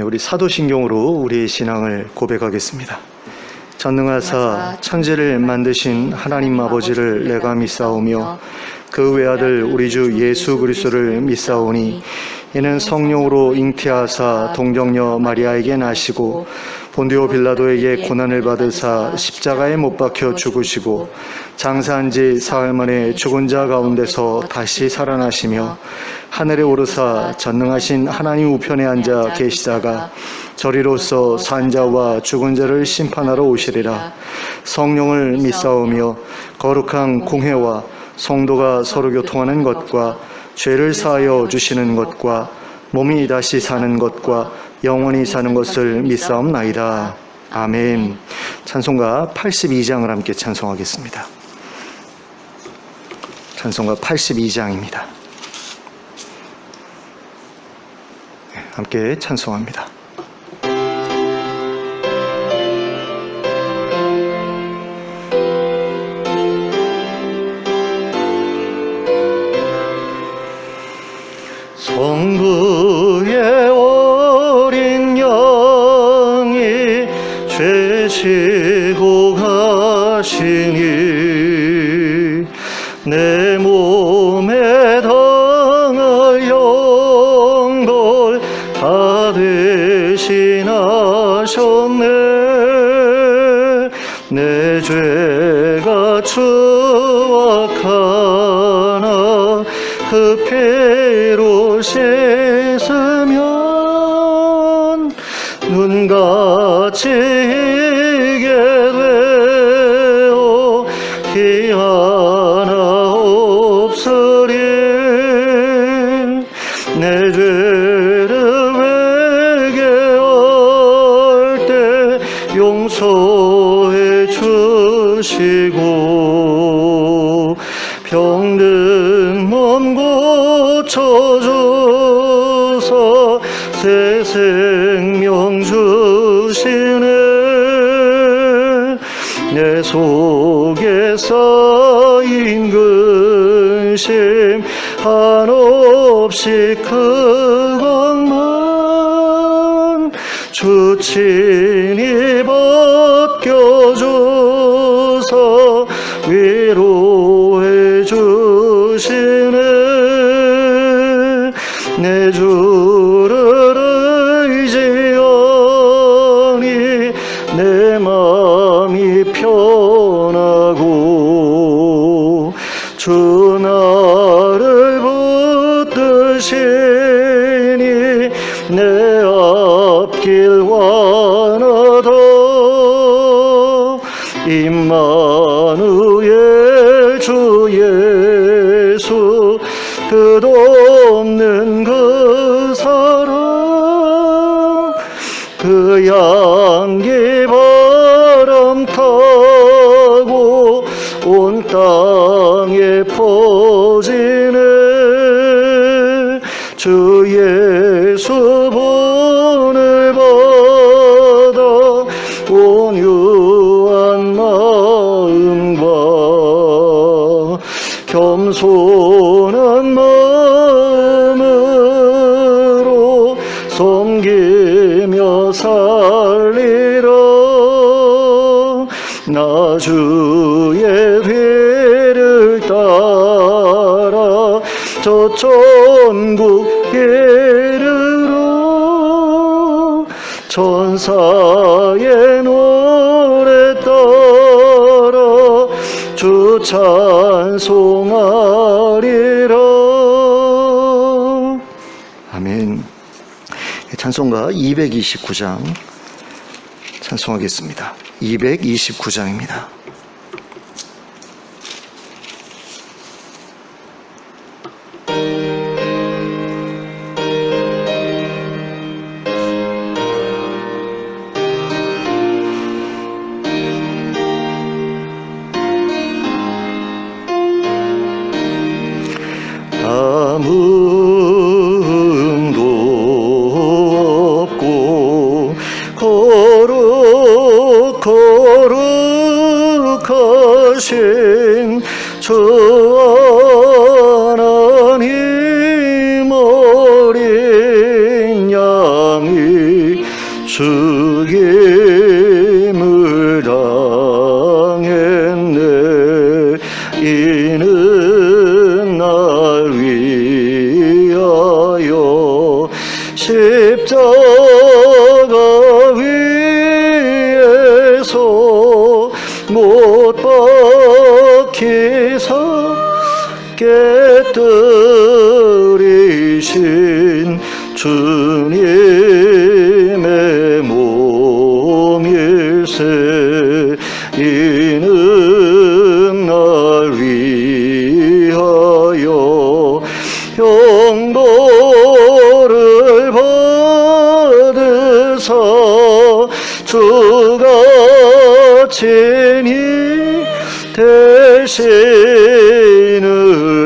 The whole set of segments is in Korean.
우리 사도신경으로 우리의 신앙을 고백하겠습니다. 전능하사 천지를 만드신 하나님 아버지를 내가 믿사오며 그 외아들 우리 주 예수 그리스도를 믿사오니 이는 성령으로 잉태하사 동정녀 마리아에게 나시고 본디오 빌라도에게 고난을 받으사 십자가에 못 박혀 죽으시고 장사한 지 사흘 만에 죽은 자 가운데서 다시 살아나시며 하늘에 오르사 전능하신 하나님 우편에 앉아 계시다가 저리로서 산 자와 죽은 자를 심판하러 오시리라. 성령을 믿사오며 거룩한 공회와 성도가 서로 교통하는 것과 죄를 사하여 주시는 것과 몸이 다시 사는 것과 영원히 사는 것을 믿사옵나이다. 아멘. 찬송가 82장을 함께 찬송하겠습니다. 찬송가 82장입니다. 함께 찬송합니다. 성부의 어린 양이 죄 지고 가시니 내 몸에 당할 영벌 다 대신하셨네. 내 죄가 추악하나 그 피로 씻으면 눈같이 희게 되어 피 하나 없으리. 내 죄를 회개할 때 용서해 주시고 병든 몸 고쳐줘서 새 생명 주시네. 내 속에 쌓인 근심 한없이 그것만 주 친히 벗겨줘서 위로해 주시네. 내 주를 의지하니 내 마음이 편하고 주 나를 붙드시니 내 앞길 환하다. 임마누엘 주 예수 끝없는 그 사랑 그 향기 바람 타고 온 땅에 퍼지네. 주 예수 본을 받아 온유한 마음과 겸손한 마음으로 섬기며 살리라. 나 주의 뒤를 따라 저 천국 이르러 천사의 노래 따라 주 찬송하리라. 아멘. 찬송가 229장 찬송하겠습니다. 229장입니다. 아무음도 없고 거룩하신 주 하나님 어린 양이 죽임을 당했네. 이는 날 위하여 십자가 위에서 못 박히사 깨뜨리신 주님의 몸일세. 이는 날 위하여 형벌을 받으사 주가 친히 대신을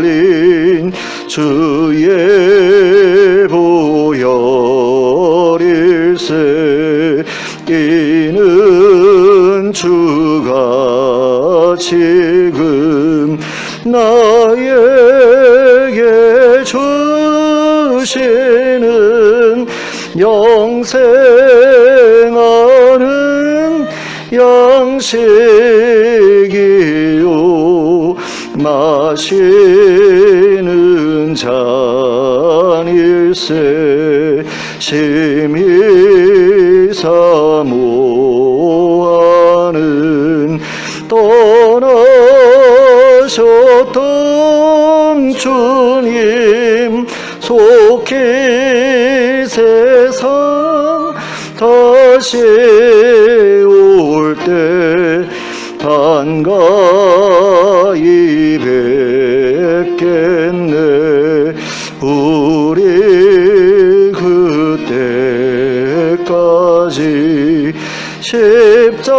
인 주의 보혈일세. 이는 주가 지금 나에게 주시는 영생하는 양식이요 마시는 잔일세. 심히 사모하는 떠나셨던 주님 속히 세상 다시 올 때 반가이 뵙겠네. 우리 그때까지 십자가를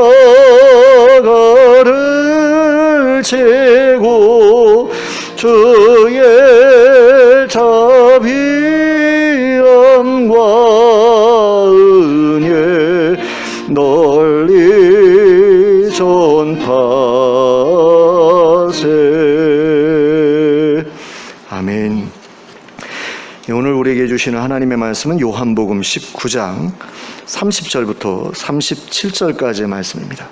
지고 주의 자비함과 은혜 널리 전파세. 아멘. 오늘 우리에게 주시는 하나님의 말씀은 요한복음 19장 30절부터 37절까지의 말씀입니다.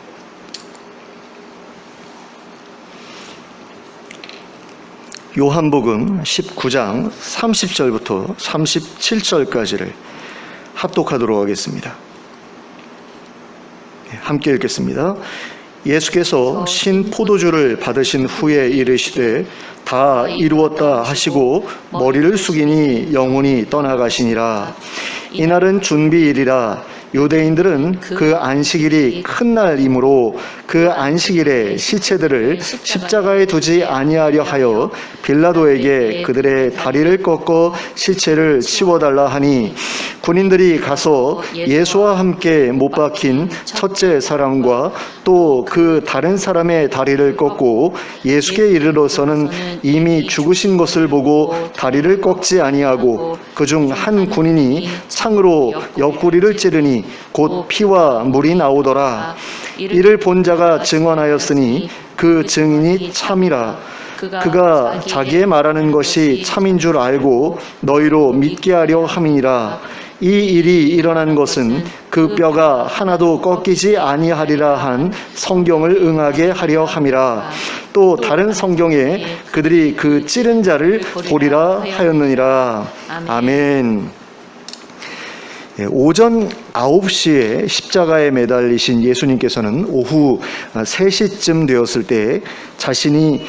요한복음 19장 30절부터 37절까지를 합독하도록 하겠습니다. 함께 읽겠습니다. 예수께서 신 포도주를 받으신 후에 이르시되 다 이루었다 하시고 머리를 숙이니 영혼이 떠나가시니라. 이날은 준비일이라. 유대인들은 그 안식일이 큰 날이므로 그 안식일에 시체들을 십자가에 두지 아니하려 하여 빌라도에게 그들의 다리를 꺾어 시체를 치워달라 하니, 군인들이 가서 예수와 함께 못 박힌 첫째 사람과 또 그 다른 사람의 다리를 꺾고 예수께 이르러서는 이미 죽으신 것을 보고 다리를 꺾지 아니하고 그중 한 군인이 창으로 옆구리를 찌르니 곧 피와 물이 나오더라. 이를 본 자가 증언하였으니 그 증인이 참이라. 그가 자기의 말하는 것이 참인 줄 알고 너희로 믿게 하려 함이니라. 이 일이 일어난 것은 그 뼈가 하나도 꺾이지 아니하리라 한 성경을 응하게 하려 함이라. 또 다른 성경에 그들이 그 찌른 자를 보리라 하였느니라. 아멘. 오전 9시에 십자가에 매달리신 예수님께서는 오후 3시쯤 되었을 때 자신이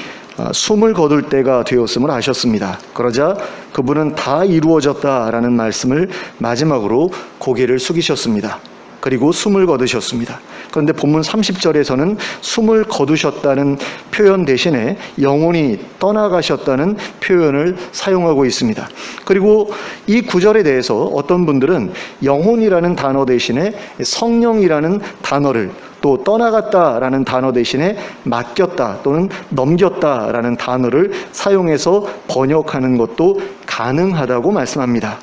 숨을 거둘 때가 되었음을 아셨습니다. 그러자 그분은 다 이루어졌다라는 말씀을 마지막으로 고개를 숙이셨습니다. 그리고 숨을 거두셨습니다. 그런데 본문 30절에서는 숨을 거두셨다는 표현 대신에 영혼이 떠나가셨다는 표현을 사용하고 있습니다. 그리고 이 구절에 대해서 어떤 분들은 영혼이라는 단어 대신에 성령이라는 단어를, 또 떠나갔다라는 단어 대신에 맡겼다 또는 넘겼다라는 단어를 사용해서 번역하는 것도 가능하다고 말씀합니다.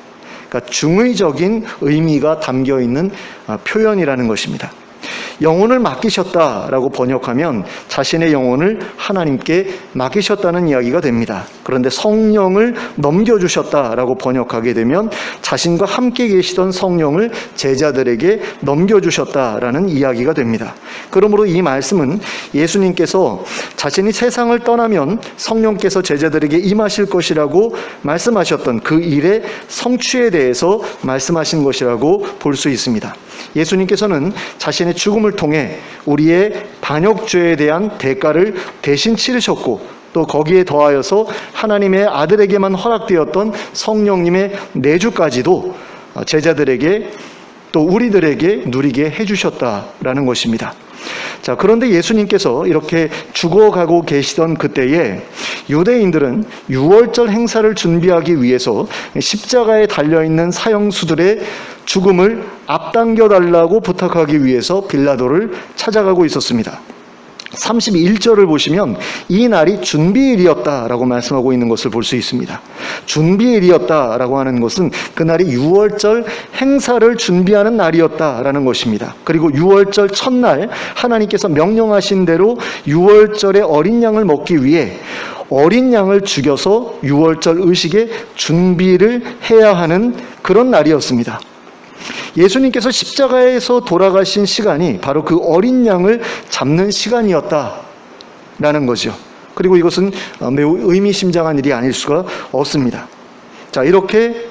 그러니까 중의적인 의미가 담겨 있는 표현이라는 것입니다. 영혼을 맡기셨다라고 번역하면 자신의 영혼을 하나님께 맡기셨다는 이야기가 됩니다. 그런데 성령을 넘겨주셨다라고 번역하게 되면 자신과 함께 계시던 성령을 제자들에게 넘겨주셨다라는 이야기가 됩니다. 그러므로 이 말씀은 예수님께서 자신이 세상을 떠나면 성령께서 제자들에게 임하실 것이라고 말씀하셨던 그 일의 성취에 대해서 말씀하신 것이라고 볼 수 있습니다. 예수님께서는 자신의 죽음을 통해 우리의 반역죄에 대한 대가를 대신 치르셨고, 또 거기에 더하여서 하나님의 아들에게만 허락되었던 성령님의 내주까지도 제자들에게 또 우리들에게 누리게 해주셨다라는 것입니다. 자, 그런데 예수님께서 이렇게 죽어가고 계시던 그때에 유대인들은 유월절 행사를 준비하기 위해서 십자가에 달려있는 사형수들의 죽음을 앞당겨 달라고 부탁하기 위해서 빌라도를 찾아가고 있었습니다. 31절을 보시면 이 날이 준비일이었다라고 말씀하고 있는 것을 볼 수 있습니다. 준비일이었다라고 하는 것은 그날이 유월절 행사를 준비하는 날이었다라는 것입니다. 그리고 유월절 첫날 하나님께서 명령하신 대로 유월절의 어린 양을 먹기 위해 어린 양을 죽여서 유월절 의식의 준비를 해야 하는 그런 날이었습니다. 예수님께서 십자가에서 돌아가신 시간이 바로 그 어린 양을 잡는 시간이었다라는 거죠. 그리고 이것은 매우 의미심장한 일이 아닐 수가 없습니다. 자, 이렇게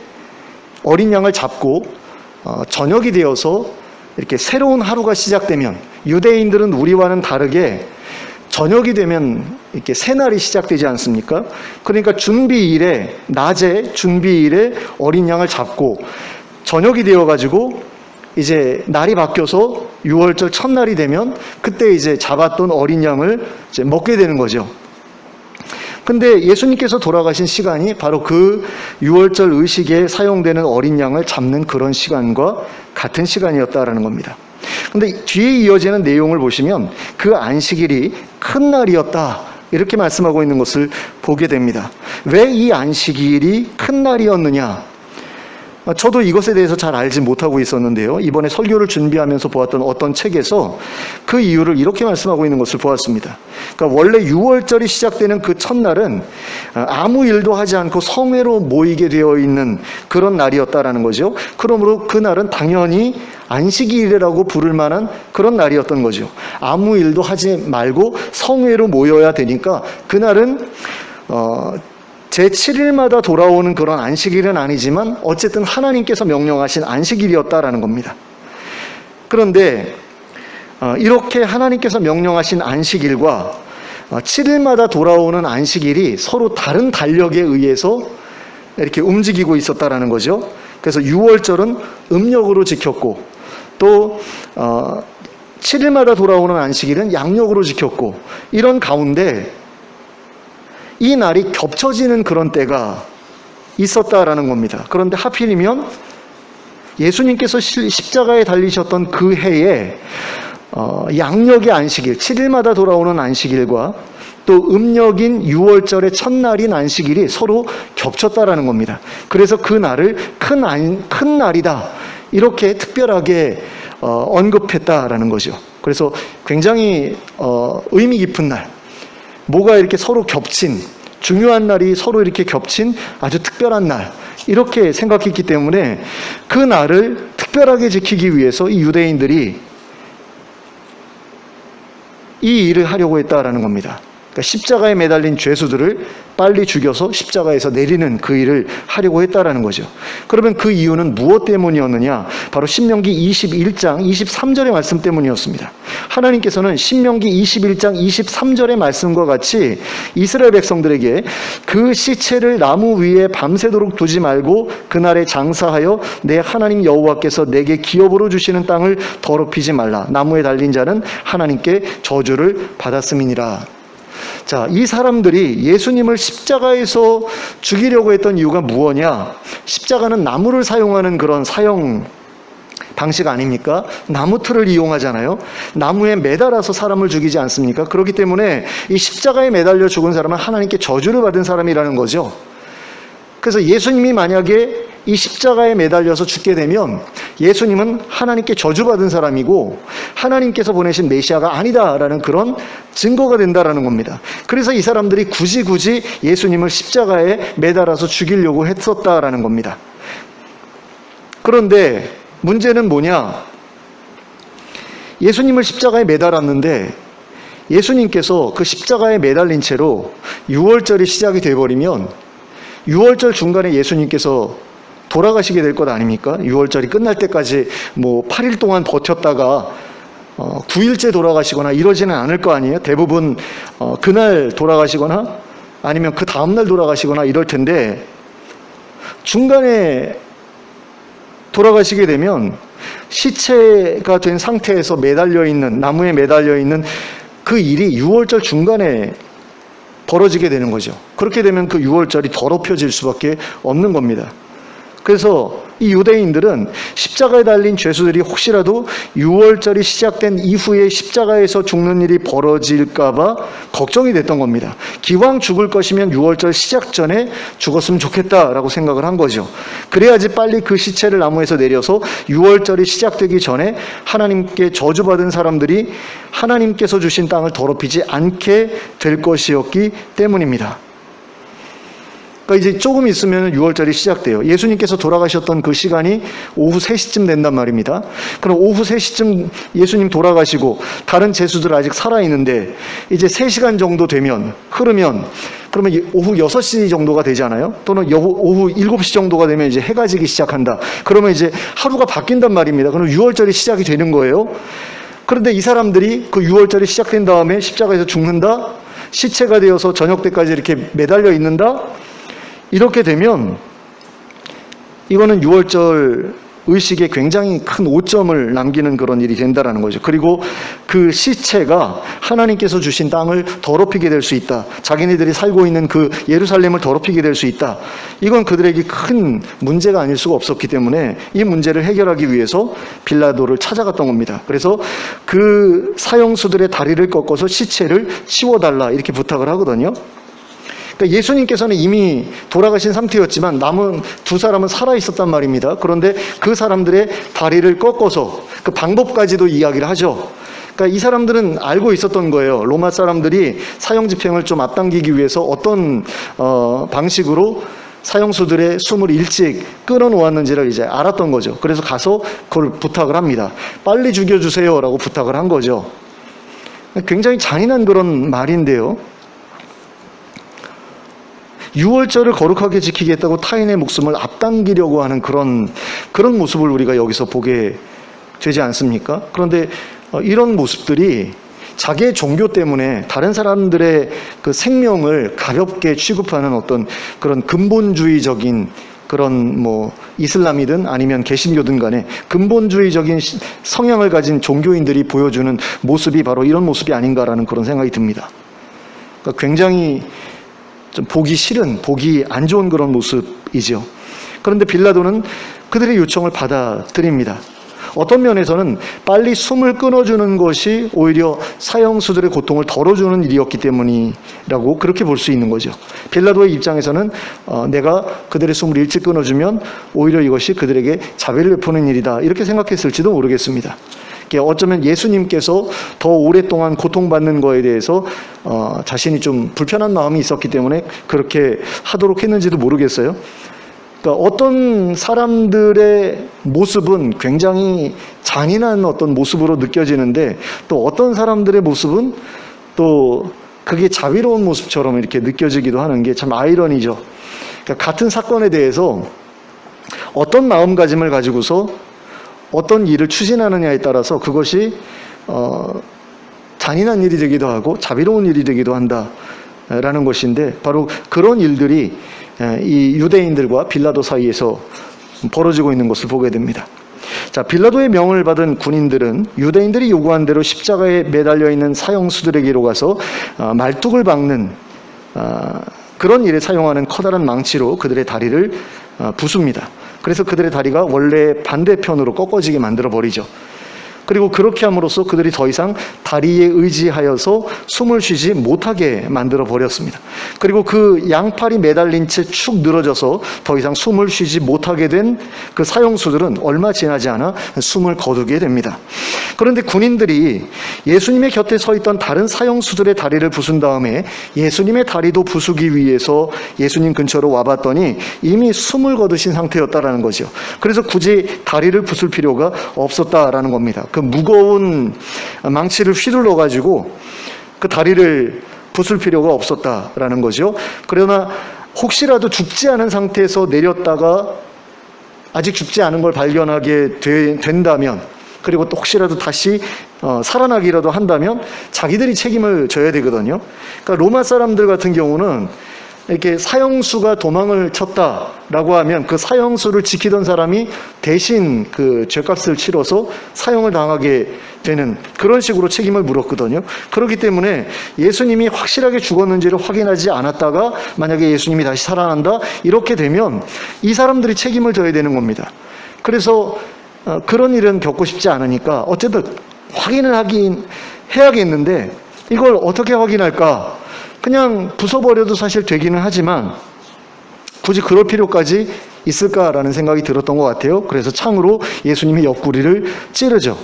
어린 양을 잡고 저녁이 되어서 이렇게 새로운 하루가 시작되면, 유대인들은 우리와는 다르게 저녁이 되면 이렇게 새날이 시작되지 않습니까? 그러니까 준비일에, 낮에 준비일에 어린 양을 잡고 저녁이 되어가지고 이제 날이 바뀌어서 유월절 첫날이 되면 그때 이제 잡았던 어린 양을 이제 먹게 되는 거죠. 근데 예수님께서 돌아가신 시간이 바로 그 유월절 의식에 사용되는 어린 양을 잡는 그런 시간과 같은 시간이었다라는 겁니다. 근데 뒤에 이어지는 내용을 보시면 그 안식일이 큰 날이었다, 이렇게 말씀하고 있는 것을 보게 됩니다. 왜 이 안식일이 큰 날이었느냐? 저도 이것에 대해서 잘 알지 못하고 있었는데요, 이번에 설교를 준비하면서 보았던 어떤 책에서 그 이유를 이렇게 말씀하고 있는 것을 보았습니다. 그러니까 원래 유월절이 시작되는 그 첫날은 아무 일도 하지 않고 성회로 모이게 되어 있는 그런 날이었다라는 거죠. 그러므로 그날은 당연히 안식일이라고 부를 만한 그런 날이었던 거죠. 아무 일도 하지 말고 성회로 모여야 되니까 그날은 제7일마다 돌아오는 그런 안식일은 아니지만 어쨌든 하나님께서 명령하신 안식일이었다라는 겁니다. 그런데 이렇게 하나님께서 명령하신 안식일과 7일마다 돌아오는 안식일이 서로 다른 달력에 의해서 이렇게 움직이고 있었다라는 거죠. 그래서 유월절은 음력으로 지켰고, 또 7일마다 돌아오는 안식일은 양력으로 지켰고, 이런 가운데 이 날이 겹쳐지는 그런 때가 있었다라는 겁니다. 그런데 하필이면 예수님께서 십자가에 달리셨던 그 해에 양력의 안식일, 7일마다 돌아오는 안식일과 또 음력인 유월절의 첫날인 안식일이 서로 겹쳤다라는 겁니다. 그래서 그 날을 큰 날이다, 이렇게 특별하게 언급했다라는 거죠. 그래서 굉장히 의미 깊은 날, 뭐가 이렇게 서로 겹친, 중요한 날이 서로 이렇게 겹친 아주 특별한 날, 이렇게 생각했기 때문에 그 날을 특별하게 지키기 위해서 이 유대인들이 이 일을 하려고 했다라는 겁니다. 그러니까 십자가에 매달린 죄수들을 빨리 죽여서 십자가에서 내리는 그 일을 하려고 했다라는 거죠. 그러면 그 이유는 무엇 때문이었느냐? 바로 신명기 21장 23절의 말씀 때문이었습니다. 하나님께서는 신명기 21장 23절의 말씀과 같이 이스라엘 백성들에게 그 시체를 나무 위에 밤새도록 두지 말고 그날에 장사하여 내 하나님 여호와께서 내게 기업으로 주시는 땅을 더럽히지 말라. 나무에 달린 자는 하나님께 저주를 받았음이니라. 자, 이 사람들이 예수님을 십자가에서 죽이려고 했던 이유가 무엇이냐? 십자가는 나무를 사용하는 그런 사형 방식 아닙니까? 나무 틀을 이용하잖아요. 나무에 매달아서 사람을 죽이지 않습니까? 그렇기 때문에 이 십자가에 매달려 죽은 사람은 하나님께 저주를 받은 사람이라는 거죠. 그래서 예수님이 만약에 이 십자가에 매달려서 죽게 되면 예수님은 하나님께 저주받은 사람이고 하나님께서 보내신 메시아가 아니다라는 그런 증거가 된다라는 겁니다. 그래서 이 사람들이 굳이 예수님을 십자가에 매달아서 죽이려고 했었다라는 겁니다. 그런데 문제는 뭐냐? 예수님을 십자가에 매달았는데 예수님께서 그 십자가에 매달린 채로 유월절이 시작이 돼버리면 유월절 중간에 예수님께서 돌아가시게 될 것 아닙니까? 유월절이 끝날 때까지 뭐 8일 동안 버텼다가 9일째 돌아가시거나 이러지는 않을 거 아니에요? 대부분 그날 돌아가시거나 아니면 그 다음날 돌아가시거나 이럴 텐데 중간에 돌아가시게 되면 시체가 된 상태에서 나무에 매달려 있는 그 일이 유월절 중간에 벌어지게 되는 거죠. 그렇게 되면 그 유월절이 더럽혀질 수밖에 없는 겁니다. 그래서 이 유대인들은 십자가에 달린 죄수들이 혹시라도 유월절이 시작된 이후에 십자가에서 죽는 일이 벌어질까봐 걱정이 됐던 겁니다. 기왕 죽을 것이면 유월절 시작 전에 죽었으면 좋겠다라고 생각을 한 거죠. 그래야지 빨리 그 시체를 나무에서 내려서 유월절이 시작되기 전에 하나님께 저주받은 사람들이 하나님께서 주신 땅을 더럽히지 않게 될 것이었기 때문입니다. 그러니까 이제 조금 있으면 6월절이 시작돼요. 예수님께서 돌아가셨던 그 시간이 오후 3시쯤 된단 말입니다. 그럼 오후 3시쯤 예수님 돌아가시고 다른 제수들 아직 살아있는데 이제 3시간 정도 흐르면 그러면 오후 6시 정도가 되잖아요. 또는 오후 7시 정도가 되면 이제 해가 지기 시작한다. 그러면 이제 하루가 바뀐단 말입니다. 그럼 6월절이 시작이 되는 거예요. 그런데 이 사람들이 그 6월절이 시작된 다음에 십자가에서 죽는다? 시체가 되어서 저녁 때까지 이렇게 매달려 있는다? 이렇게 되면 이거는 6월절 의식에 굉장히 큰 오점을 남기는 그런 일이 된다는 거죠. 그리고 그 시체가 하나님께서 주신 땅을 더럽히게 될 수 있다. 자기네들이 살고 있는 그 예루살렘을 더럽히게 될 수 있다. 이건 그들에게 큰 문제가 아닐 수가 없었기 때문에 이 문제를 해결하기 위해서 빌라도를 찾아갔던 겁니다. 그래서 그 사형수들의 다리를 꺾어서 시체를 치워달라 이렇게 부탁을 하거든요. 그러니까 예수님께서는 이미 돌아가신 상태였지만 남은 두 사람은 살아있었단 말입니다. 그런데 그 사람들의 다리를 꺾어서 그 방법까지도 이야기를 하죠. 그러니까 이 사람들은 알고 있었던 거예요. 로마 사람들이 사형집행을 좀 앞당기기 위해서 어떤 방식으로 사형수들의 숨을 일찍 끊어놓았는지를 이제 알았던 거죠. 그래서 가서 그걸 부탁을 합니다. 빨리 죽여주세요 라고 부탁을 한 거죠. 굉장히 잔인한 그런 말인데요. 6월절을 거룩하게 지키겠다고 타인의 목숨을 앞당기려고 하는 그런 모습을 우리가 여기서 보게 되지 않습니까? 그런데 이런 모습들이 자기의 종교 때문에 다른 사람들의 그 생명을 가볍게 취급하는 어떤 그런 근본주의적인 그런 이슬람이든 아니면 개신교든 간에 근본주의적인 성향을 가진 종교인들이 보여주는 모습이 바로 이런 모습이 아닌가라는 그런 생각이 듭니다. 그러니까 굉장히 좀 보기 싫은, 보기 안 좋은 그런 모습이죠. 그런데 빌라도는 그들의 요청을 받아들입니다. 어떤 면에서는 빨리 숨을 끊어주는 것이 오히려 사형수들의 고통을 덜어주는 일이었기 때문이라고 그렇게 볼 수 있는 거죠. 빌라도의 입장에서는 내가 그들의 숨을 일찍 끊어주면 오히려 이것이 그들에게 자비를 베푸는 일이다 이렇게 생각했을지도 모르겠습니다. 어쩌면 예수님께서 더 오랫동안 고통받는 거에 대해서 자신이 좀 불편한 마음이 있었기 때문에 그렇게 하도록 했는지도 모르겠어요. 그러니까 어떤 사람들의 모습은 굉장히 잔인한 어떤 모습으로 느껴지는데 또 어떤 사람들의 모습은 또 그게 자비로운 모습처럼 이렇게 느껴지기도 하는 게 참 아이러니죠. 그러니까 같은 사건에 대해서 어떤 마음가짐을 가지고서 어떤 일을 추진하느냐에 따라서 그것이 잔인한 일이 되기도 하고 자비로운 일이 되기도 한다라는 것인데 바로 그런 일들이 이 유대인들과 빌라도 사이에서 벌어지고 있는 것을 보게 됩니다. 자, 빌라도의 명을 받은 군인들은 유대인들이 요구한 대로 십자가에 매달려 있는 사형수들에게로 가서 말뚝을 박는 그런 일에 사용하는 커다란 망치로 그들의 다리를 부숩니다. 그래서 그들의 다리가 원래 반대편으로 꺾어지게 만들어 버리죠. 그리고 그렇게 함으로써 그들이 더 이상 다리에 의지하여서 숨을 쉬지 못하게 만들어 버렸습니다. 그리고 그 양팔이 매달린 채 축 늘어져서 더 이상 숨을 쉬지 못하게 된 그 사형수들은 얼마 지나지 않아 숨을 거두게 됩니다. 그런데 군인들이 예수님의 곁에 서 있던 다른 사형수들의 다리를 부순 다음에 예수님의 다리도 부수기 위해서 예수님 근처로 와봤더니 이미 숨을 거두신 상태였다라는 거죠. 그래서 굳이 다리를 부술 필요가 없었다라는 겁니다. 그 무거운 망치를 휘둘러 가지고 그 다리를 부술 필요가 없었다라는 거죠. 그러나 혹시라도 죽지 않은 상태에서 내렸다가 아직 죽지 않은 걸 발견하게 된다면, 그리고 또 혹시라도 다시 살아나기라도 한다면 자기들이 책임을 져야 되거든요. 그러니까 로마 사람들 같은 경우는 이렇게 사형수가 도망을 쳤다라고 하면 그 사형수를 지키던 사람이 대신 그 죄값을 치러서 사형을 당하게 되는 그런 식으로 책임을 물었거든요. 그렇기 때문에 예수님이 확실하게 죽었는지를 확인하지 않았다가 만약에 예수님이 다시 살아난다 이렇게 되면 이 사람들이 책임을 져야 되는 겁니다. 그래서 그런 일은 겪고 싶지 않으니까 어쨌든 확인을 하긴 해야겠는데 이걸 어떻게 확인할까? 그냥 부숴버려도 사실 되기는 하지만 굳이 그럴 필요까지 있을까라는 생각이 들었던 것 같아요. 그래서 창으로 예수님의 옆구리를 찌르죠.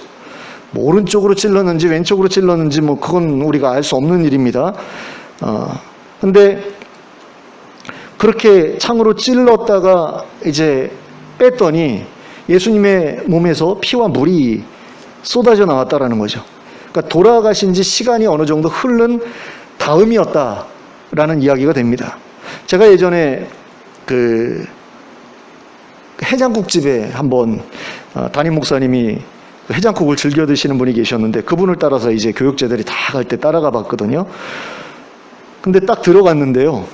뭐 오른쪽으로 찔렀는지 왼쪽으로 찔렀는지 뭐 그건 우리가 알 수 없는 일입니다. 근데 그렇게 창으로 찔렀다가 이제 뺐더니 예수님의 몸에서 피와 물이 쏟아져 나왔다라는 거죠. 그러니까 돌아가신 지 시간이 어느 정도 흐른 다음이었다라는 이야기가 됩니다. 제가 예전에 그 해장국집에 한번 담임 목사님이 해장국을 즐겨 드시는 분이 계셨는데 그분을 따라서 이제 교육자들이 다 갈 때 따라가 봤거든요. 근데 딱 들어갔는데요.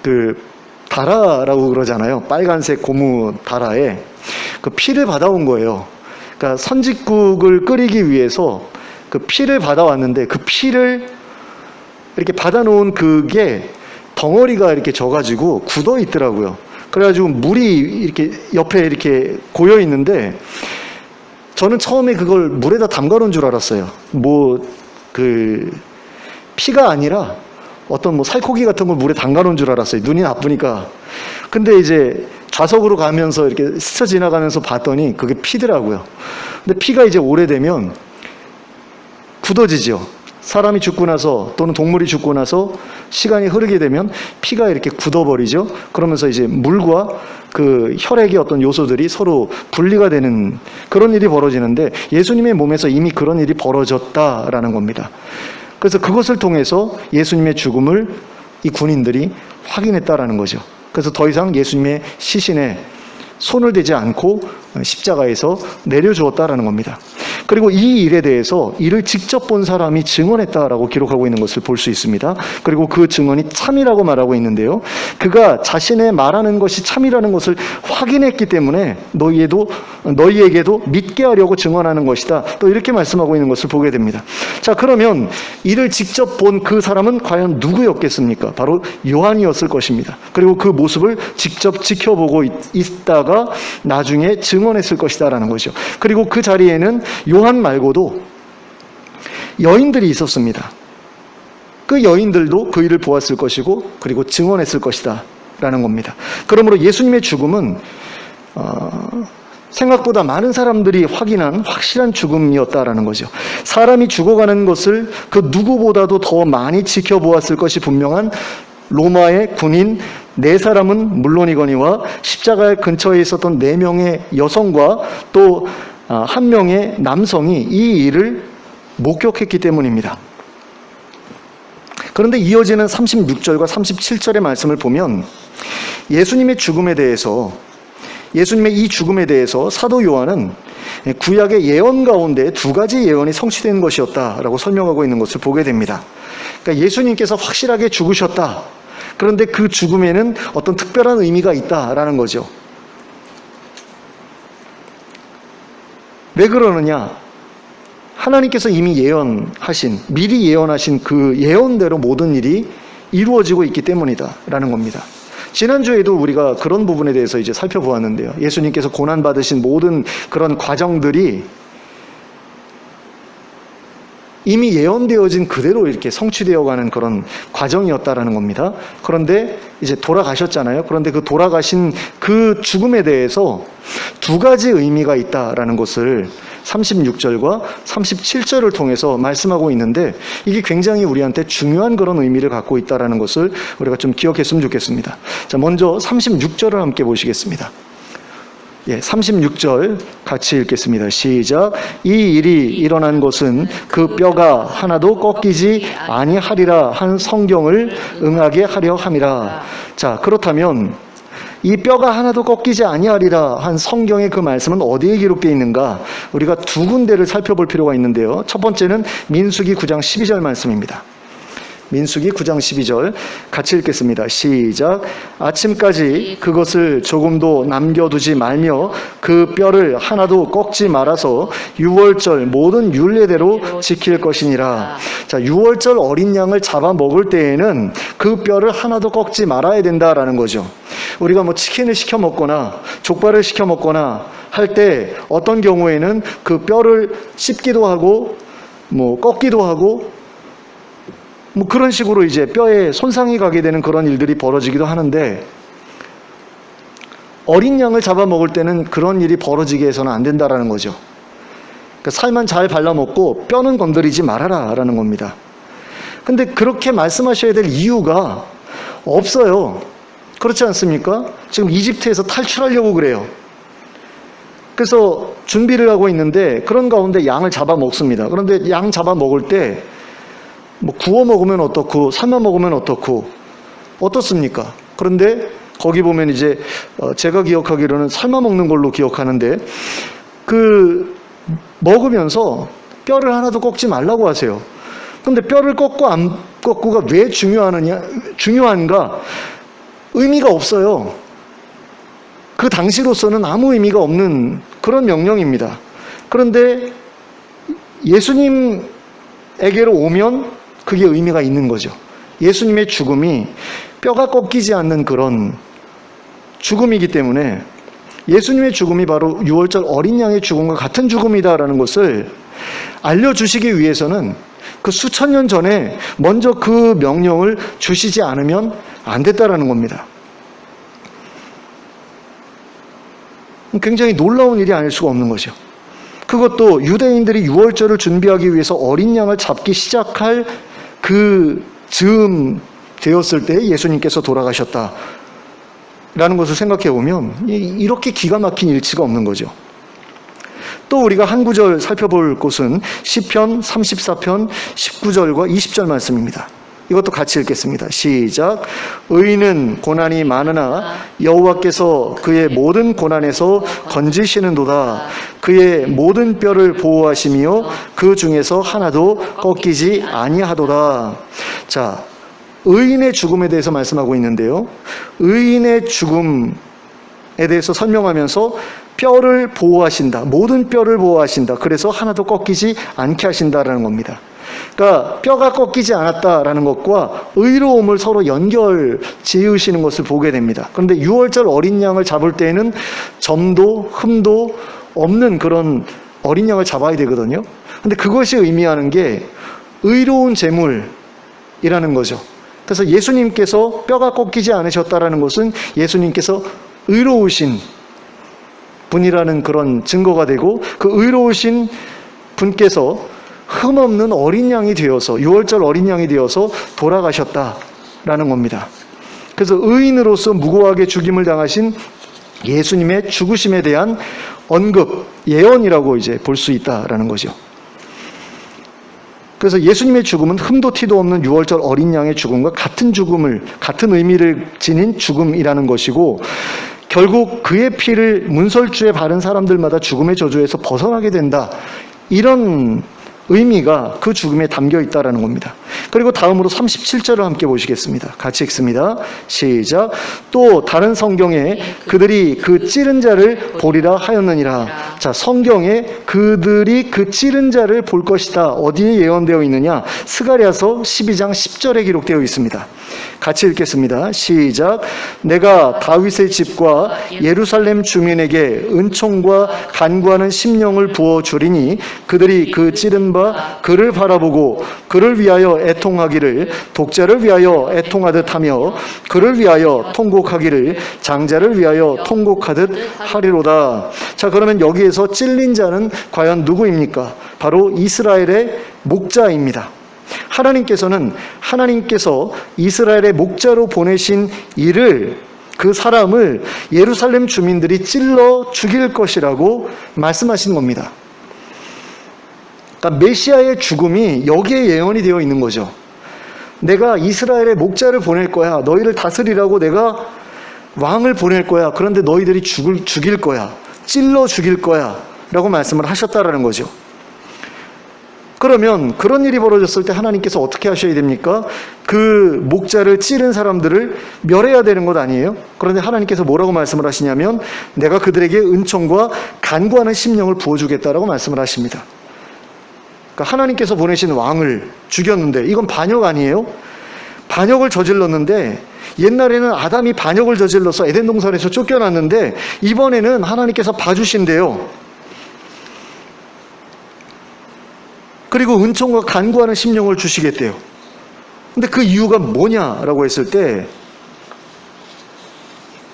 그 다라라고 그러잖아요. 빨간색 고무 다라에 그 피를 받아온 거예요. 그러니까 선짓국을 끓이기 위해서 그 피를 받아왔는데 그 피를 이렇게 받아놓은 그게 덩어리가 이렇게 져가지고 굳어 있더라고요. 그래가지고 물이 이렇게 옆에 이렇게 고여 있는데 저는 처음에 그걸 물에다 담가놓은 줄 알았어요. 뭐 그 피가 아니라 어떤 뭐 살코기 같은 걸 물에 담가놓은 줄 알았어요. 눈이 나쁘니까. 근데 이제 좌석으로 가면서 이렇게 스쳐 지나가면서 봤더니 그게 피더라고요. 근데 피가 이제 오래되면 굳어지죠. 사람이 죽고 나서 또는 동물이 죽고 나서 시간이 흐르게 되면 피가 이렇게 굳어버리죠. 그러면서 이제 물과 그 혈액의 어떤 요소들이 서로 분리가 되는 그런 일이 벌어지는데 예수님의 몸에서 이미 그런 일이 벌어졌다라는 겁니다. 그래서 그것을 통해서 예수님의 죽음을 이 군인들이 확인했다라는 거죠. 그래서 더 이상 예수님의 시신에 손을 대지 않고 십자가에서 내려주었다라는 겁니다. 그리고 이 일에 대해서 이를 직접 본 사람이 증언했다라고 기록하고 있는 것을 볼 수 있습니다. 그리고 그 증언이 참이라고 말하고 있는데요. 그가 자신의 말하는 것이 참이라는 것을 확인했기 때문에 너희에게도 믿게 하려고 증언하는 것이다. 또 이렇게 말씀하고 있는 것을 보게 됩니다. 자, 그러면 이를 직접 본 그 사람은 과연 누구였겠습니까? 바로 요한이었을 것입니다. 그리고 그 모습을 직접 지켜보고 있다가 나중에 증언했을 것이다라는 거죠. 그리고 그 자리에는 요한 말고도 여인들이 있었습니다. 그 여인들도 그 일을 보았을 것이고 그리고 증언했을 것이다 라는 겁니다. 그러므로 예수님의 죽음은 생각보다 많은 사람들이 확인한 확실한 죽음이었다라는 거죠. 사람이 죽어가는 것을 그 누구보다도 더 많이 지켜보았을 것이 분명한 로마의 군인 4사람은 물론이거니와 십자가 근처에 있었던 4명의 여성과 또 1명의 남성이 이 일을 목격했기 때문입니다. 그런데 이어지는 36절과 37절의 말씀을 보면 예수님의 이 죽음에 대해서 사도 요한은 구약의 예언 가운데 2가지 예언이 성취된 것이었다라고 설명하고 있는 것을 보게 됩니다. 그러니까 예수님께서 확실하게 죽으셨다. 그런데 그 죽음에는 어떤 특별한 의미가 있다라는 거죠. 왜 그러느냐? 하나님께서 이미 미리 예언하신 그 예언대로 모든 일이 이루어지고 있기 때문이다 라는 겁니다. 지난주에도 우리가 그런 부분에 대해서 이제 살펴보았는데요. 예수님께서 고난받으신 모든 그런 과정들이 이미 예언되어진 그대로 이렇게 성취되어가는 그런 과정이었다라는 겁니다. 그런데 이제 돌아가셨잖아요. 그런데 그 돌아가신 그 죽음에 대해서 두 가지 의미가 있다라는 것을 36절과 37절을 통해서 말씀하고 있는데, 이게 굉장히 우리한테 중요한 그런 의미를 갖고 있다라는 것을 우리가 좀 기억했으면 좋겠습니다. 자, 먼저 36절을 함께 보시겠습니다. 36절 같이 읽겠습니다. 시작. 이 일이 일어난 것은 그 뼈가 하나도 꺾이지 아니하리라 한 성경을 응하게 하려 함이라. 자, 그렇다면 이 뼈가 하나도 꺾이지 아니하리라 한 성경의 그 말씀은 어디에 기록되어 있는가? 우리가 두 군데를 살펴볼 필요가 있는데요. 첫 번째는 민수기 9장 12절 말씀입니다. 민수기 9장 12절 같이 읽겠습니다. 시작. 아침까지 그것을 조금도 남겨두지 말며 그 뼈를 하나도 꺾지 말아서 유월절 모든 율례대로 지킬 것이니라. 자, 유월절 어린 양을 잡아 먹을 때에는 그 뼈를 하나도 꺾지 말아야 된다라는 거죠. 우리가 뭐 치킨을 시켜 먹거나 족발을 시켜 먹거나 할 때 어떤 경우에는 그 뼈를 씹기도 하고 뭐 꺾기도 하고 뭐 그런 식으로 이제 뼈에 손상이 가게 되는 그런 일들이 벌어지기도 하는데, 어린 양을 잡아먹을 때는 그런 일이 벌어지게 해서는 안 된다라는 거죠. 그러니까 살만 잘 발라먹고 뼈는 건드리지 말아라 라는 겁니다. 근데 그렇게 말씀하셔야 될 이유가 없어요. 그렇지 않습니까? 지금 이집트에서 탈출하려고 그래요. 그래서 준비를 하고 있는데 그런 가운데 양을 잡아먹습니다. 그런데 양 잡아먹을 때 뭐 구워 먹으면 어떻고 삶아 먹으면 어떻고 어떻습니까? 그런데 거기 보면 이제 제가 기억하기로는 삶아 먹는 걸로 기억하는데, 그 먹으면서 뼈를 하나도 꺾지 말라고 하세요. 그런데 뼈를 꺾고 안 꺾고가 왜 중요한가? 의미가 없어요. 그 당시로서는 아무 의미가 없는 그런 명령입니다. 그런데 예수님에게로 오면 그게 의미가 있는 거죠. 예수님의 죽음이 뼈가 꺾이지 않는 그런 죽음이기 때문에 예수님의 죽음이 바로 유월절 어린 양의 죽음과 같은 죽음이다라는 것을 알려주시기 위해서는 그 수천 년 전에 먼저 그 명령을 주시지 않으면 안 됐다라는 겁니다. 굉장히 놀라운 일이 아닐 수가 없는 거죠. 그것도 유대인들이 유월절을 준비하기 위해서 어린 양을 잡기 시작할 그 즈음 되었을 때 예수님께서 돌아가셨다라는 것을 생각해 보면 이렇게 기가 막힌 일치가 없는 거죠. 또 우리가 한 구절 살펴볼 곳은 시편 34편 19절과 20절 말씀입니다. 이것도 같이 읽겠습니다. 시작. 의인은 고난이 많으나 여호와께서 그의 모든 고난에서 건지시는도다. 그의 모든 뼈를 보호하시며 그 중에서 하나도 꺾이지 아니하도다. 자, 의인의 죽음에 대해서 말씀하고 있는데요. 의인의 죽음에 대해서 설명하면서 뼈를 보호하신다. 모든 뼈를 보호하신다. 그래서 하나도 꺾이지 않게 하신다라는 겁니다. 그러니까 뼈가 꺾이지 않았다라는 것과 의로움을 서로 연결 지으시는 것을 보게 됩니다. 그런데 유월절 어린 양을 잡을 때에는 점도 흠도 없는 그런 어린 양을 잡아야 되거든요. 그런데 그것이 의미하는 게 의로운 제물이라는 거죠. 그래서 예수님께서 뼈가 꺾이지 않으셨다라는 것은 예수님께서 의로우신 분이라는 그런 증거가 되고, 그 의로우신 분께서 흠없는 어린 양이 되어서 유월절 어린 양이 되어서 돌아가셨다라는 겁니다. 그래서 의인으로서 무고하게 죽임을 당하신 예수님의 죽으심에 대한 언급, 예언이라고 이제 볼 수 있다라는 거죠. 그래서 예수님의 죽음은 흠도 티도 없는 유월절 어린 양의 죽음과 같은 의미를 지닌 죽음이라는 것이고, 결국 그의 피를 문설주에 바른 사람들마다 죽음의 저주에서 벗어나게 된다. 이런 의미가 그 죽음에 담겨 있다는 겁니다. 그리고 다음으로 37절을 함께 보시겠습니다. 같이 읽습니다. 시작. 또 다른 성경에 그들이 그 찌른 자를 보리라 하였느니라. 자, 성경에 그들이 그 찌른 자를 볼 것이다. 어디에 예언되어 있느냐? 스가랴서 12장 10절에 기록되어 있습니다. 같이 읽겠습니다. 시작. 내가 다윗의 집과 예루살렘 주민에게 은총과 간구하는 심령을 부어주리니 그들이 그 찌른 주신 바 그를 바라보고 그를 위하여 애통하기를 독자를 위하여 애통하듯 하며 그를 위하여 통곡하기를 장자를 위하여 통곡하듯 하리로다. 자, 그러면 여기에서 찔린 자는 과연 누구입니까? 바로 이스라엘의 목자입니다. 하나님께서 이스라엘의 목자로 보내신 그 사람을 예루살렘 주민들이 찔러 죽일 것이라고 말씀하신 겁니다. 그러니까 메시아의 죽음이 여기에 예언이 되어 있는 거죠. 내가 이스라엘의 목자를 보낼 거야. 너희를 다스리라고 내가 왕을 보낼 거야. 그런데 너희들이 죽일 거야. 찔러 죽일 거야. 라고 말씀을 하셨다라는 거죠. 그러면 그런 일이 벌어졌을 때 하나님께서 어떻게 하셔야 됩니까? 그 목자를 찌른 사람들을 멸해야 되는 것 아니에요? 그런데 하나님께서 뭐라고 말씀을 하시냐면 내가 그들에게 은총과 간구하는 심령을 부어주겠다라고 말씀을 하십니다. 그러니까 하나님께서 보내신 왕을 죽였는데 이건 반역 아니에요? 반역을 저질렀는데 옛날에는 아담이 반역을 저질러서 에덴 동산에서 쫓겨났는데 이번에는 하나님께서 봐주신대요. 그리고 은총과 간구하는 심령을 주시겠대요. 근데 그 이유가 뭐냐라고 했을 때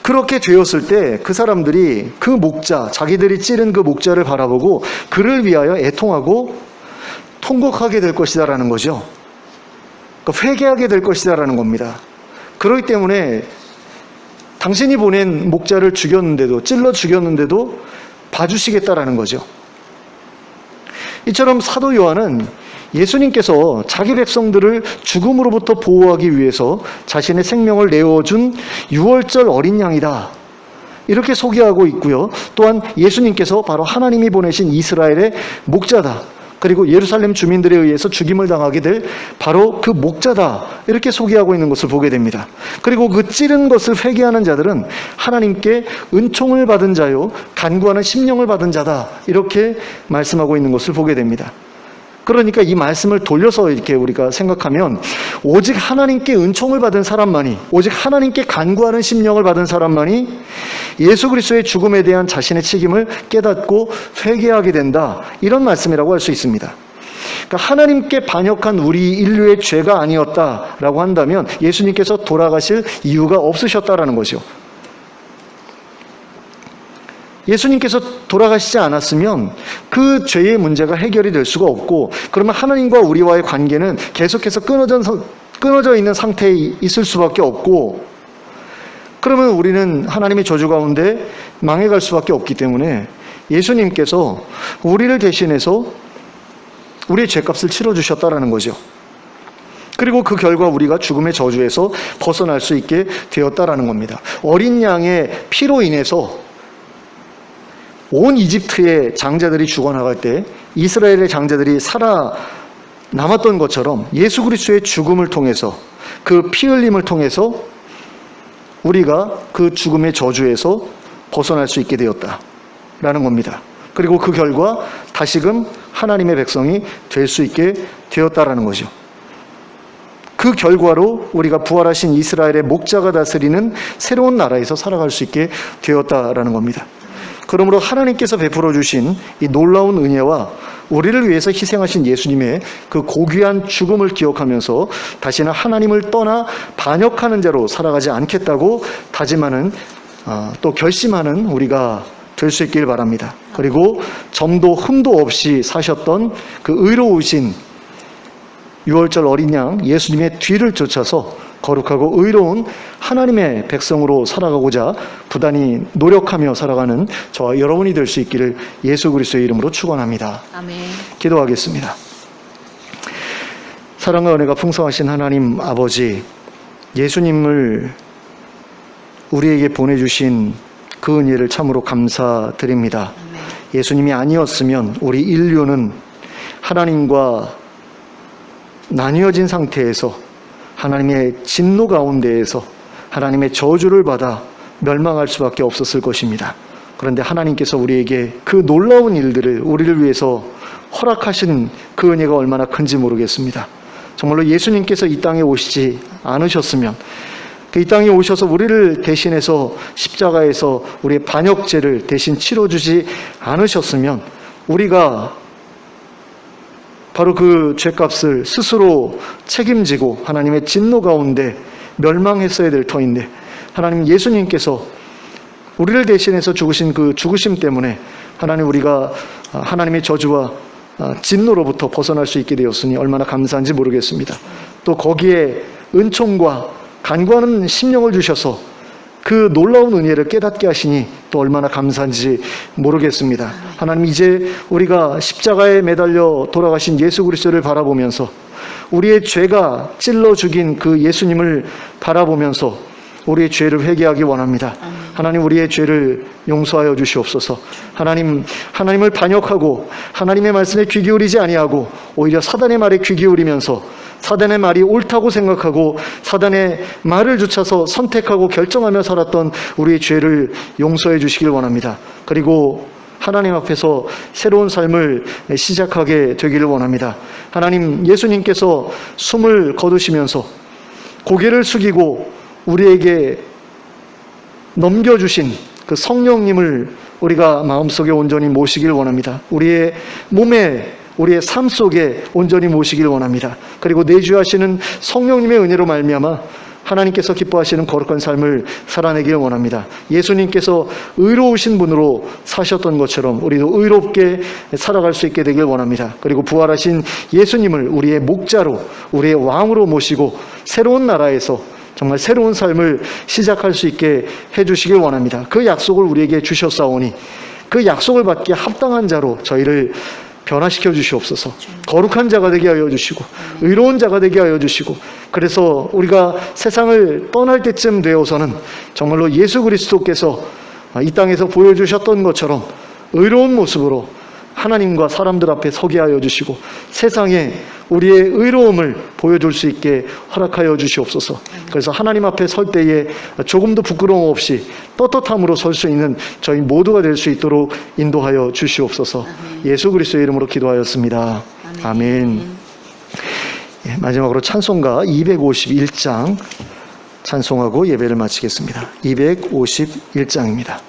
그렇게 되었을 때 그 사람들이 그 목자, 자기들이 찌른 그 목자를 바라보고 그를 위하여 애통하고 통곡하게 될 것이다라는 거죠. 그러니까 회개하게 될 것이다라는 겁니다. 그렇기 때문에 당신이 보낸 목자를 찔러 죽였는데도 봐주시겠다라는 거죠. 이처럼 사도 요한은 예수님께서 자기 백성들을 죽음으로부터 보호하기 위해서 자신의 생명을 내어준 6월절 어린 양이다. 이렇게 소개하고 있고요. 또한 예수님께서 바로 하나님이 보내신 이스라엘의 목자다. 그리고 예루살렘 주민들에 의해서 죽임을 당하게 될 바로 그 목자다. 이렇게 소개하고 있는 것을 보게 됩니다. 그리고 그 찌른 것을 회개하는 자들은 하나님께 은총을 받은 자요 간구하는 심령을 받은 자다. 이렇게 말씀하고 있는 것을 보게 됩니다. 그러니까 이 말씀을 돌려서 이렇게 우리가 생각하면 오직 하나님께 은총을 받은 사람만이, 오직 하나님께 간구하는 심령을 받은 사람만이 예수 그리스도의 죽음에 대한 자신의 책임을 깨닫고 회개하게 된다. 이런 말씀이라고 할 수 있습니다. 그러니까 하나님께 반역한 우리 인류의 죄가 아니었다라고 한다면 예수님께서 돌아가실 이유가 없으셨다라는 거죠. 예수님께서 돌아가시지 않았으면 그 죄의 문제가 해결이 될 수가 없고 그러면 하나님과 우리와의 관계는 계속해서 끊어져 있는 상태에 있을 수밖에 없고 그러면 우리는 하나님의 저주 가운데 망해갈 수밖에 없기 때문에 예수님께서 우리를 대신해서 우리의 죄값을 치러주셨다라는 거죠. 그리고 그 결과 우리가 죽음의 저주에서 벗어날 수 있게 되었다라는 겁니다. 어린 양의 피로 인해서 온 이집트의 장자들이 죽어나갈 때 이스라엘의 장자들이 살아남았던 것처럼 예수 그리스도의 죽음을 통해서 그 피 흘림을 통해서 우리가 그 죽음의 저주에서 벗어날 수 있게 되었다라는 겁니다. 그리고 그 결과 다시금 하나님의 백성이 될 수 있게 되었다라는 거죠. 그 결과로 우리가 부활하신 이스라엘의 목자가 다스리는 새로운 나라에서 살아갈 수 있게 되었다라는 겁니다. 그러므로 하나님께서 베풀어 주신 이 놀라운 은혜와 우리를 위해서 희생하신 예수님의 그 고귀한 죽음을 기억하면서 다시는 하나님을 떠나 반역하는 자로 살아가지 않겠다고 다짐하는 또 결심하는 우리가 될 수 있길 바랍니다. 그리고 점도 흠도 없이 사셨던 그 의로우신 6월절 어린 양 예수님의 뒤를 쫓아서 거룩하고 의로운 하나님의 백성으로 살아가고자 부단히 노력하며 살아가는 저와 여러분이 될 수 있기를 예수 그리스도의 이름으로 축원합니다. 아멘. 기도하겠습니다. 사랑과 은혜가 풍성하신 하나님 아버지, 예수님을 우리에게 보내주신 그 은혜를 참으로 감사드립니다. 아멘. 예수님이 아니었으면 우리 인류는 하나님과 나뉘어진 상태에서 하나님의 진노 가운데에서 하나님의 저주를 받아 멸망할 수밖에 없었을 것입니다. 그런데 하나님께서 우리에게 그 놀라운 일들을 우리를 위해서 허락하신 그 은혜가 얼마나 큰지 모르겠습니다. 정말로 예수님께서 이 땅에 오시지 않으셨으면, 이 땅에 오셔서 우리를 대신해서 십자가에서 우리의 반역죄를 대신 치러주지 않으셨으면 우리가 바로 그 죄값을 스스로 책임지고 하나님의 진노 가운데 멸망했어야 될 터인데, 하나님 예수님께서 우리를 대신해서 죽으신 그 죽으심 때문에 하나님, 우리가 하나님의 저주와 진노로부터 벗어날 수 있게 되었으니 얼마나 감사한지 모르겠습니다. 또 거기에 은총과 간구하는 심령을 주셔서 그 놀라운 은혜를 깨닫게 하시니 또 얼마나 감사한지 모르겠습니다. 하나님, 이제 우리가 십자가에 매달려 돌아가신 예수 그리스도를 바라보면서, 우리의 죄가 찔러 죽인 그 예수님을 바라보면서 우리의 죄를 회개하기 원합니다. 하나님, 우리의 죄를 용서하여 주시옵소서. 하나님, 하나님을 반역하고 하나님의 말씀에 귀 기울이지 아니하고 오히려 사단의 말에 귀 기울이면서 사단의 말이 옳다고 생각하고 사단의 말을 좇아서 선택하고 결정하며 살았던 우리의 죄를 용서해 주시길 원합니다. 그리고 하나님 앞에서 새로운 삶을 시작하게 되기를 원합니다. 하나님, 예수님께서 숨을 거두시면서 고개를 숙이고 우리에게 넘겨주신 그 성령님을 우리가 마음속에 온전히 모시길 원합니다. 우리의 몸에, 우리의 삶 속에 온전히 모시길 원합니다. 그리고 내주하시는 성령님의 은혜로 말미암아 하나님께서 기뻐하시는 거룩한 삶을 살아내길 원합니다. 예수님께서 의로우신 분으로 사셨던 것처럼 우리도 의롭게 살아갈 수 있게 되길 원합니다. 그리고 부활하신 예수님을 우리의 목자로, 우리의 왕으로 모시고 새로운 나라에서 정말 새로운 삶을 시작할 수 있게 해주시길 원합니다. 그 약속을 우리에게 주셨사오니 그 약속을 받기에 합당한 자로 저희를 변화시켜 주시옵소서. 거룩한 자가 되게 하여 주시고 의로운 자가 되게 하여 주시고, 그래서 우리가 세상을 떠날 때쯤 되어서는 정말로 예수 그리스도께서 이 땅에서 보여주셨던 것처럼 의로운 모습으로 하나님과 사람들 앞에 서게 하여 주시고 세상에 우리의 의로움을 보여줄 수 있게 허락하여 주시옵소서. 그래서 하나님 앞에 설 때에 조금도 부끄러움 없이 떳떳함으로 설 수 있는 저희 모두가 될 수 있도록 인도하여 주시옵소서. 예수 그리스도의 이름으로 기도하였습니다. 아멘. 마지막으로 찬송가 251장 찬송하고 예배를 마치겠습니다. 251장입니다.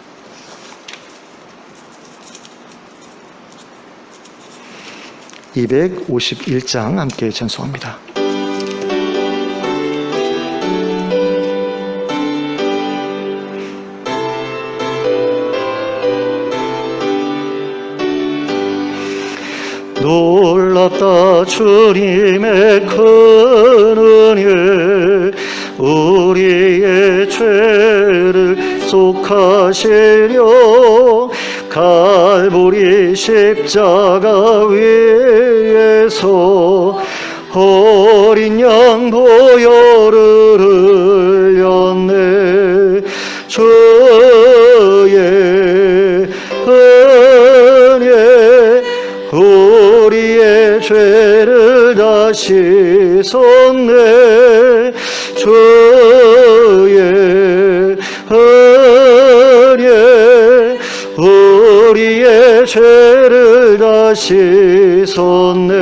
251장 함께 찬송합니다. 놀랍다 주님의 큰 은혜, 우리의 죄를 속하시려 갈보리 십자가 위에서 어린 양 보혈을 흘렸네. 주의 은혜 우리의 죄를 다 씻었네. 주의 은혜 우리의 죄를 다 씻었네.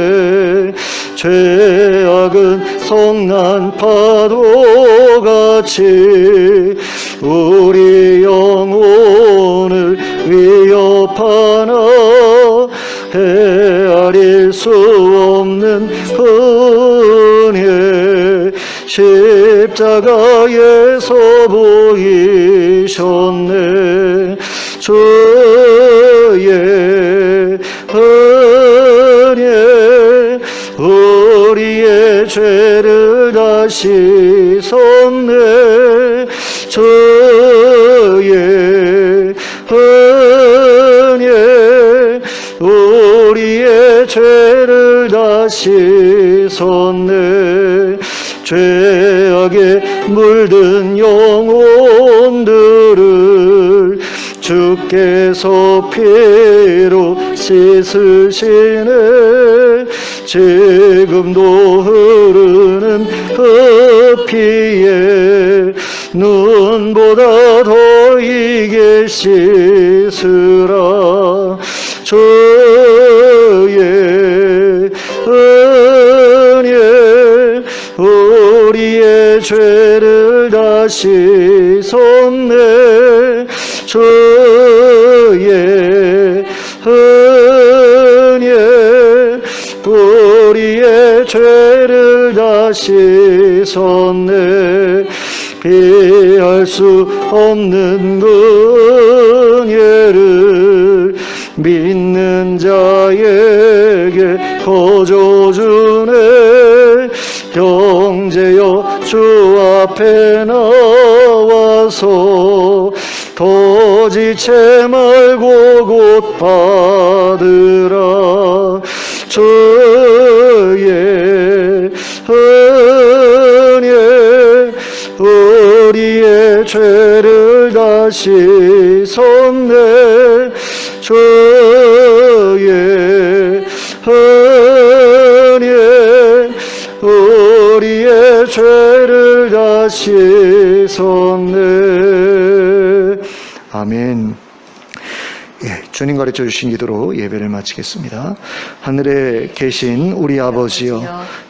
죄악은 성난 파도같이 우리 영혼을 위협하나 헤아릴 수 없는 은혜 십자가에서 보이셨네. 주의 은혜 우리의 죄를 다 씻었네. 주의 은혜 우리의 죄를 다 씻었네. 죄악에 물든 영혼들을 주께서 피로 씻으시네. 지금도 흐르는 그 피에 눈보다 더 이게 씻으라. 주의 은혜 우리의 죄를 다 씻었네. 주의 은혜 우리의 죄를 다 씻었네. 피할 수 없는 은혜를 믿는 자에게 거저주네. 형제여 주 앞에 나와서 더 지체 말고 곧 받으라. 주의 은혜 우리의 죄를 다 씻었네. 주의 은혜 우리의 죄를 다 씻었네. 아멘. 주님 가르쳐 주신 기도로 예배를 마치겠습니다. 하늘에 계신 우리 아버지여,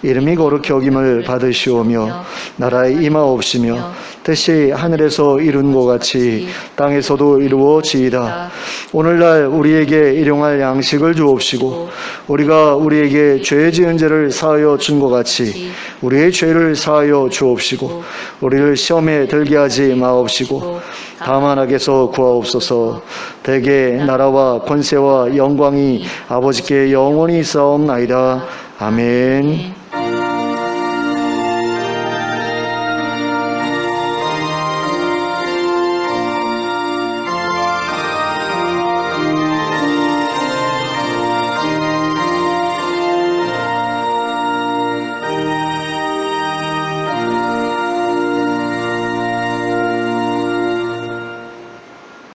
이름이 거룩히 여김을 받으시오며 나라에 임하옵시며 뜻이 하늘에서 이룬 것 같이 땅에서도 이루어지이다. 오늘날 우리에게 일용할 양식을 주옵시고 우리가 우리에게 죄 지은 죄를 사하여 준 것 같이 우리의 죄를 사하여 주옵시고 우리를 시험에 들게 하지 마옵시고 다만 악에서 구하옵소서. 대개 나라와 권세와 영광이 아버지께 영원히 있사옵나이다. 아멘.